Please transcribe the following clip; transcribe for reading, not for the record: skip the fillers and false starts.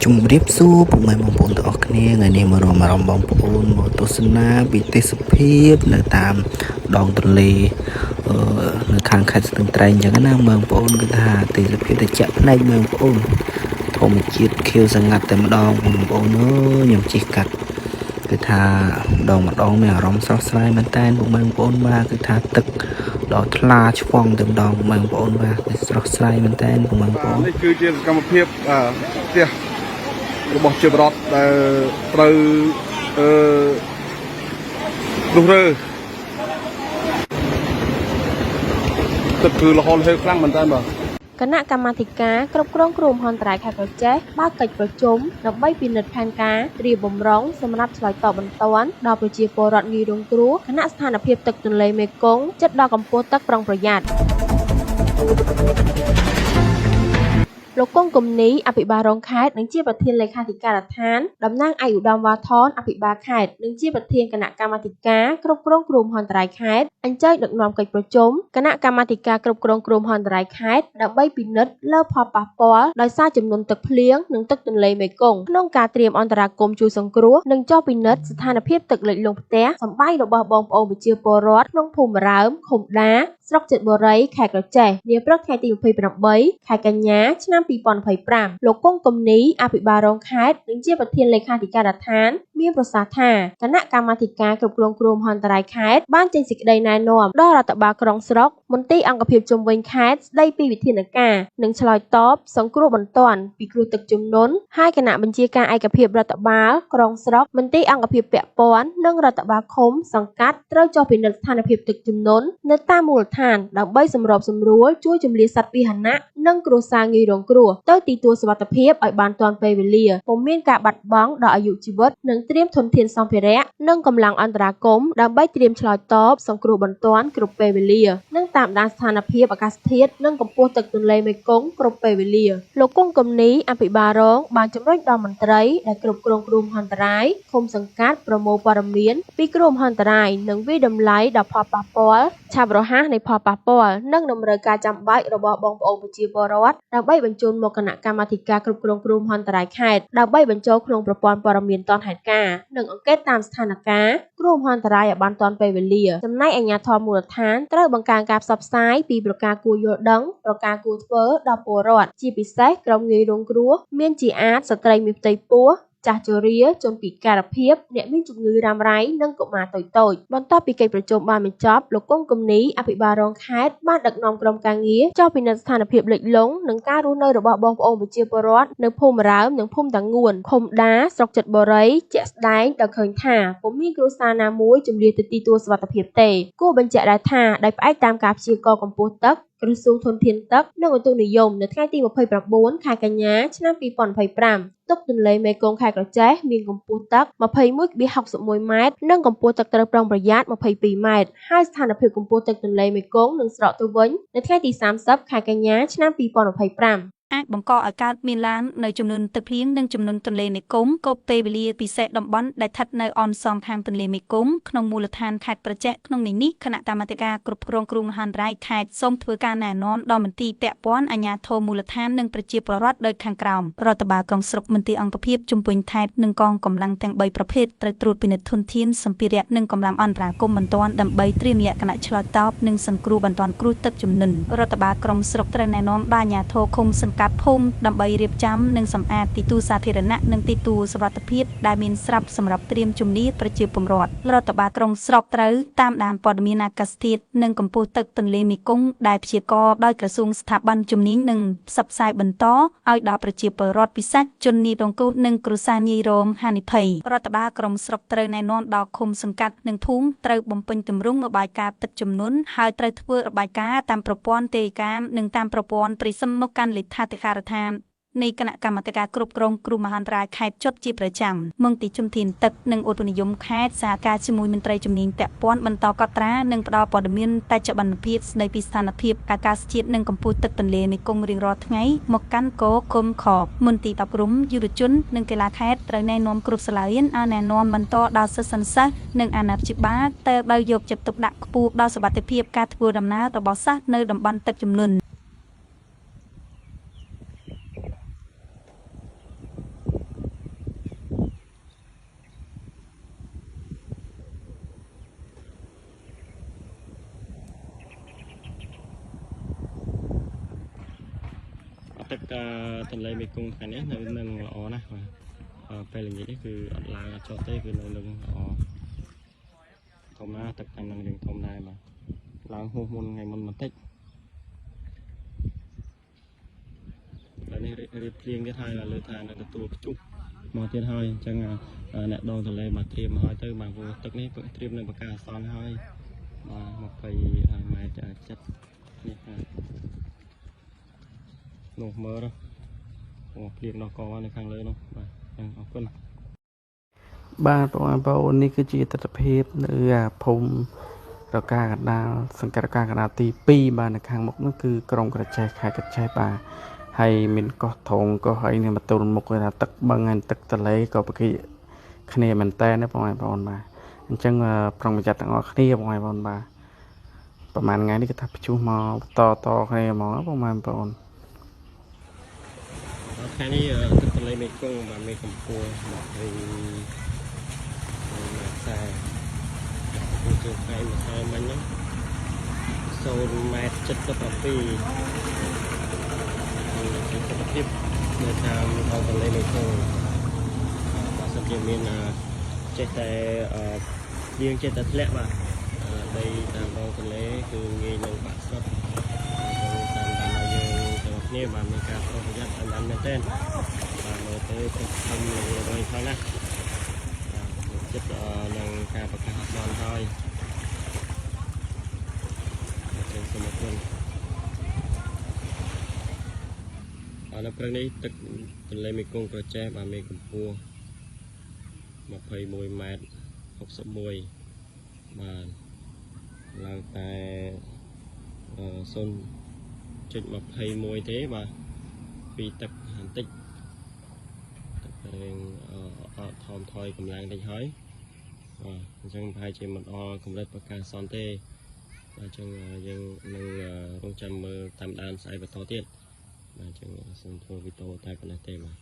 ជំរាបសួរពុកម៉ែបងប្អូនទាំងអស់គ្នាថ្ងៃនេះមករំបងប្អូនមកទស្សនាពីទេសភាពនៅតាមដងទន្លេនៅខាងខេត្តស្ទឹងត្រែងអញ្ចឹងណាបងប្អូនគឺថាទេសភាពត្រជាក់ភ្នែកបងប្អូនធម្មជាតិខៀវស្ងាត់តែម្ដងបងប្អូនអើយខ្ញុំជិះកាត់គឺថាម្ដងមានអារម្មណ៍ស្រស់ស្រាយមែនតើពុកម៉ែបងប្អូនបាទគឺថាទឹកដល់ថ្លាឆ្វង់តែម្ដងបងប្អូនបាទគឺស្រស់ស្រាយមែនតើពុកម៉ែបងប្អូននេះគឺជាសកម្មភាពផ្ទះរបស់ជីវរដ្ឋដែលត្រូវរុះរើទឹកគឺលហលហេវខ្លាំងមែនតើបាទគណៈកម្មាធិការគ្រប់គ្រងគ្រោះមហន្តរាយខេត្តក្រចេះបើកកិច្ចប្រជុំដើម្បីពិនិត្យផែនការត្រៀមបំរុងសម្រាប់ឆ្លើយតបបន្ទាន់ដល់ប្រជាពលរដ្ឋងាយរងគ្រោះគណៈស្ថានភាពទឹកទន្លេមេគង្គជិតដល់កម្ពស់ទឹកប្រុងប្រយ័ត្នលោកកុងគំនីអភិបាលរងខេត្តនិងជាប្រធានលេខាធិការដ្ឋានតំណាងឯកឧត្តមវ៉ាថនអភិបាលខេត្តនិងជាប្រធានគណៈកម្មាធិការគ្រប់គ្រងគ្រោះមហន្តរាយខេត្តអញ្ជើញដឹកនាំកិច្ចប្រជុំគណៈកម្មាធិការគ្រប់គ្រងគ្រោះមហន្តរាយខេត្តដើម្បីពិនិត្យលើផលប៉ះពាល់ដោយសារចំនួនទឹកភ្លៀងនិងទឹកទន្លេមេគង្គក្នុងការត្រៀមអន្តរាគមន៍ជួយសង្គ្រោះនិងចុះពិនិត្យស្ថានភាពទឹកលិចលង់ផ្ទះសម្បែងរបស់បងប្អូនប្រជាពលរដ្ឋក្នុងភូមិរើមឃុំដាស្រុកចិត្តបុរីខេត្តក្រចេះនាព្រឹកថ្ងៃទី28ខែកញ្ញាឆ្នាំ2025លោកកុងគំនីអភិបាលរងខេត្តនិងជាប្រធានលេខាធិការដ្ឋានមានប្រសាសន៍ថាគណៈកម្មាធិការគ្រប់គ្រងគ្រោះមហន្តរាយខេត្តបានចេញសេចក្តីណែនាំដល់រដ្ឋបាលក្រុងស្រុកមន្ទីរអង្គភាពជុំវិញខេត្តស្តីពីវិធានការនិងឆ្លើយតបសង្គ្រោះបន្ទាន់ពីគ្រោះទឹកជំនន់ហើយគណៈបញ្ជាការឯកភាពរដ្ឋបាលក្រុងស្រុកមន្ទីរអង្គភាពពាក់ព័ន្ធនិងរដ្ឋបាលឃុំសង្កាត់ត្រូវចុះពិនិត្យស្ថានភាពទឹកជំនន់នៅតាមមូលដ្ឋានដើម្បីសម្របសម្រួលជួយជម្លៀសសត្វពាហនៈនិងគ្រួសារងាយរងគ្រោះទៅទីទួលសុវត្ថិភាពឲ្យបានទាន់ពេលវេលាពុំមានការបាត់បង់ដល់អាយុជីវិតនិងត្រៀមធនធានសម្ភារៈនិងកម្លាំងអន្តរាគមន៍ដើម្បីត្រៀមឆ្លើយតបសង្គ្រោះបន្ទាន់គ្រប់ពេលវេលានិងតាមដានស្ថានភាពអាកាសធាតុនិងកម្ពស់ទឹកទន្លេមេគង្គគ្រប់ពេលវេលាលោកគង់គំនីអភិបាលរងបានជំរុញដល់មន្ត្រីដែលគ្រប់គ្រងគ្រោះមហន្តរាយឃុំសង្កាត់ប្រមូលព័ត៌មានពីគ្រោះមហន្តរាយនិងវិតម្លៃដល់ផលប៉ះពាល់ឆាប់រហ័សនៃផលប៉ះពាល់និងតម្រូវការចាំបាច់របស់បងប្អូនប្រជាពលរដ្ឋដើម្បីបញ្ជូនមកគណៈកម្មាធិការគ្រប់គ្រងគ្រោះមហន្តរាយខេត្តដើម្បីបញ្ចូលក្នុងប្រព័ន្ធព័ត៌មានទាន់ហេតុការណ៍និងអង្កេតតាមស្ថានភាពគ្រោះមហន្តរាយឲ្យបានទាន់ពេលវេលាចំណែកអាជ្ញាធរមូលដ្ឋានត្រូវបង្កើនការផ្សព្វផ្សាយពីប្រការគួរយល់ដឹងប្រការគួរធ្វើដល់ពលរដ្ឋជាពិសេសក្រុមងាយរងគ្រោះមានជាអាចស្ត្រីមានផ្ទៃពោះចាស់ជរាជនពិការភាពអ្នកមានជំងឺរ៉ាំរ៉ៃនិងកុមារតូចៗបន្ទាប់ពីកិច្ចប្រជុំបានបញ្ចប់លោកកុងគំនីអភិបាលរងខេត្តបានដឹកនាំក្រុមការងារចុះពិនិត្យស្ថានភាពលិចលង់និងការរស់នៅរបស់បងប្អូនប្រជាពលរដ្ឋនៅភូមិរើមនិងភូមិតាងួនឃុំដាស្រុកចិត្តបុរីជាក់ស្ដែងដល់ឃើញថាពុំមានគ្រួសារណាមួយជម្លៀសទៅទីទួលសុវត្ថិភាពទេគួរបញ្ជាក់ដែរថាដោយផ្អែកតាមការព្យាករណ៍កម្ពស់ទឹកក្រសួងធនធានទឹកនិងឧតុនិយមនៅថ្ងៃទី29ខែកញ្ញាឆ្នាំ2025ទឹកទន្លេមេគង្គខេត្តក្រចេះមានកម្ពស់ទឹក 21.61 ម៉ែត្រនិងកម្ពស់ទឹកត្រូវប្រុងប្រយ័ត្ន 22 ម៉ែត្រហើយស្ថានភាពកម្ពស់ទឹកទន្លេមេគង្គនឹងស្រកទៅវិញនៅថ្ងៃទី30ខែកញ្ញាឆ្នាំ2025អាចបង្កឲ្យកើតមានឡើងនៅចំនួនទឹកភ្លៀងនិងចំនួនទន្លេមេគង្គក៏ពេលវេលាពិសេសតំបន់ដែលស្ថិតនៅអនសងខាងទន្លេមេគង្គក្នុងមូលដ្ឋានខេត្តប្រជែកក្នុងនេះគណៈកម្មាធិការគ្រប់គ្រងគ្រោះមហន្តរាយខេត្តសូមធ្វើការណែនាំដល់មន្ទីរពាក់ព័ន្ធអាជ្ញាធរមូលដ្ឋាននិងប្រជាពលរដ្ឋដោយខាងក្រោមរដ្ឋបាលក្រុងស្រុកមន្ទីរអង្គភាពជំនួយខេត្តនិងកងកម្លាំងទាំង3ប្រភេទត្រូវត្រួតពិនិត្យធនធានសម្ភារៈនិងកម្លាំងអន្តរាគមន៍បន្ទាន់ដើម្បីត្រៀមលក្ខណៈឆ្លើយតបនិងសង្គ្រោះបន្ទាន់គ្រោះទឹកជំនន់រដ្ឋបាលក្រុងស្រុកត្រូវណែនាំដល់អាជ្ញាធរឃុំសង្កាត់ភូមិដើម្បីរៀបចំនិងសម្អាតទីទួលសាធារណៈនិងទីទួលសុវត្ថិភាពដែលមានស្រាប់សម្រាប់ត្រៀមជំនាញប្រជាពលរដ្ឋរដ្ឋបាលក្រុងស្រុកត្រូវតាមដានព័ត៌មានអាកាសធាតុនិងកម្ពស់ទឹកទន្លេមេគង្គដែលព្យាករណ៍ដោយក្រសួងស្ថាប័នជំនាញនិងផ្សព្វផ្សាយបន្តឲ្យដល់ប្រជាពលរដ្ឋពិសេសជនងាយរងគ្រោះនិងគ្រួសារងាយរងហានិភ័យរដ្ឋបាលក្រុងស្រុកត្រូវណែនាំដល់ឃុំសង្កាត់និងភូមិត្រូវបំពេញទម្រង់របាយការណ៍ទឹកជំនន់ហើយត្រូវធ្វើរបាយការណ៍តាមប្រព័ន្ធទេយ្យការនិងតាមប្រព័ន្ធប្រិស័មមកកាន់លេខាធិការដ្ឋាននៃគណៈកម្មាធិការគ្រប់គ្រងគ្រោះមហន្តរាយខេត្តចុតជាប្រចាំមន្ទីរជំនាញទឹកនិងឧតុនិយមខេត្តសហការជាមួយមន្ត្រីជំនាញពាក់ព័ន្ធបន្តកត់ត្រានិងផ្តល់ព័ត៌មានបច្ចុប្បន្នភាពស្តីពីស្ថានភាពអាកាសធាតុនិងកម្ពស់ទឹកទន្លេមេគង្គរៀងរាល់ថ្ងៃមកកាន់គោឃុំខបមន្ទីរអប់រំយុវជននិងកីឡាខេត្តត្រូវណែនាំគ្រប់សាលារៀនឲ្យណែនាំបន្តដល់សិស្សនិស្សិតនិងអាណាព្យាបាលត្រូវយកចិត្តទុកដាក់ខ្ពស់ដល់សុវត្ថិភាពការធ្វើដំណើររបស់សិស្សនៅតំបន់ទឹកជំនន់ ទឹកទន្លេមេគង្គថ្ងៃនេះនៅនឹងល្អណាស់បាទពេលល្ងាចនេះគឺអត់ឡើងអត់ចុះទេគឺនៅនឹងល្អធម្មតាទឹកតាមនឹងយើងធម្មតាបាទឡើងហួសមុនថ្ងៃមុនបន្តិចហើយនេះរៀបភ្លៀងទៀតហើយលើថានៅទទួលខ្ជុះមកទៀតហើយអញ្ចឹងអ្នកដងទន្លេមកត្រៀមហើយទៅបាទព្រោះទឹកនេះត្រៀមនៅបកាអសន្នហើយបាទ20ម៉ែត្រចិត្តនេះបាទនោះមើលអូភ្លៀងដល់កនៅខាងលើនោះបាទអរគុណបាទបងប្អូននេះគឺជាទស្សនវិជ្ជានៅភូមិរកាកណ្ដាលសង្កាត់រកាកណ្ដាលទី2បាទនៅខាងមុខនោះគឺក្រុងក្រចេះខេត្តក្រចេះបាទហើយមានកោះត្រង់កោះអីនេះមកទល់មុខគេថាទឹកបឹងហើយទឹកទន្លេក៏ប្រគិគ្នាមែនតើណាបងប្អូនបាទអញ្ចឹងប្រុងប្រយ័ត្នទាំងអស់គ្នាបងប្អូនបាទប្រហែលថ្ងៃនេះគេថាព្យុះមកតគ្នាហ្មងបងប្អូនថ្ងៃនេះទឹកទន្លេមេគង្គបាទមានកម្ពស់20ម៉ែត្រជាងថ្ងៃម្សិលមិញហ្នឹង0ម៉ែត្រ77ជាទស្សនវិជ្ជានៅតាមដងទន្លេមេគង្គបើសិនជាមានចេះតែយើងចេះតែធ្លាក់បាទដីតាមដងទន្លេគឺងាយនឹងបាក់ស្រុតតាមតាមយើងទាំងគ្នាបាទមានការប្រុងប្រយ័ត្នតាមមែនទែនបាទមើលទៅទឹកធំល្បីខ្លាំងណាស់ចិត្តនឹងការប្រកាសអសន្នហើយសូមអរគុណនៅព្រឹកនេះទឹកទន្លេមេគង្គក្រចេះបាទមានកម្ពស់21ម៉ែត្រ61បាទឡើងតែ0.21ទេបាទពីទឹកបន្តិចទឹករៀងអត់ថមថយកម្លាំងតិចហើយបាទអញ្ចឹងប្រហែលជាមិនអល់កម្រិតប្រកាសអសន្នទេបាទអញ្ចឹងយើងនឹងរងចាំមើលតាមដានស្អែកបន្តទៀតបាទអញ្ចឹងសូមធ្វើវីដេអូតែប៉ុណ្ណេះទេបាទ